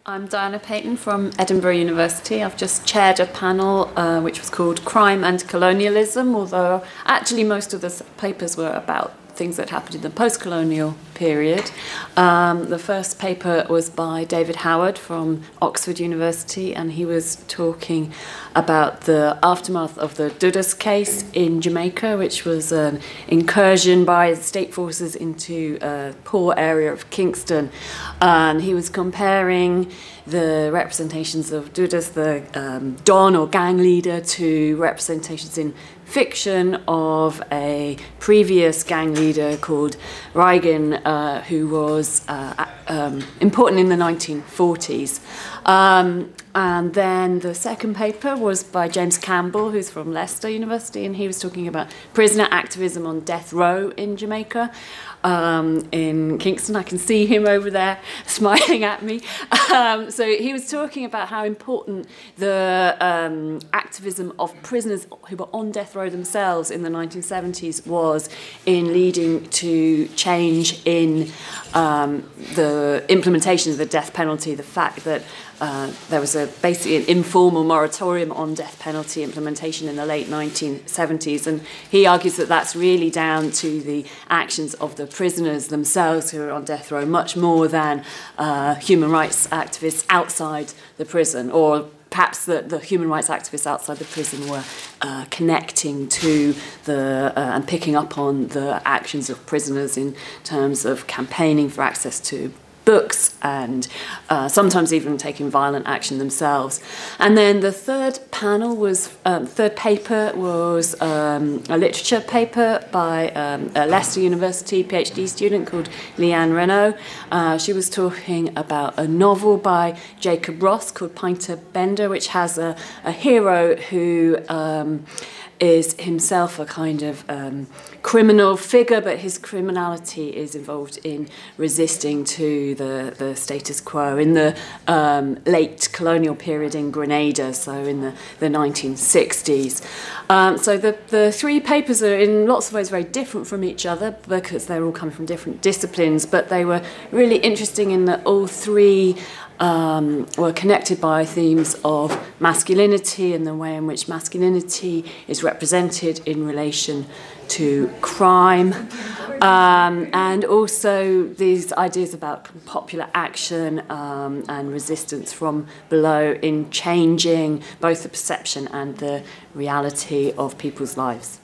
I'm Diana Paton from Edinburgh University. I've just chaired a panel which was called Crime and Colonialism, although actually most of the papers were about things that happened in the post-colonial period. The first paper was by David Howard from Oxford University, and he was talking about the aftermath of the Dudas case in Jamaica, which was an incursion by state forces into a poor area of Kingston. And he was comparing the representations of Dudas, the Don or gang leader, to representations in fiction of a previous gang leader called Reagan, who was important in the 1940s. And then the second paper was by James Campbell, who's from Leicester University, and he was talking about prisoner activism on death row in Jamaica. In Kingston, I can see him over there smiling at me. So he was talking about how important the activism of prisoners who were on death row themselves in the 1970s was in leading to change in the implementation of the death penalty, the fact that there was basically an informal moratorium on death penalty implementation in the late 1970s, and he argues that that's really down to the actions of the prisoners themselves who are on death row, much more than human rights activists outside the prison, or perhaps the human rights activists outside the prison were connecting to the and picking up on the actions of prisoners in terms of campaigning for access to books and sometimes even taking violent action themselves. And then the third panel was, third paper was a literature paper by a Leicester University PhD student called LeAnn Renault. She was talking about a novel by Jacob Ross called Pinter Bender, which has a hero who is himself a kind of criminal figure, but his criminality is involved in resisting to the status quo in the late colonial period in Grenada, so in the 1960s. So the three papers are in lots of ways very different from each other because they're all coming from different disciplines, but they were really interesting in that all three were connected by themes of masculinity and the way in which masculinity is represented in relation to crime, and also these ideas about popular action and resistance from below in changing both the perception and the reality of people's lives.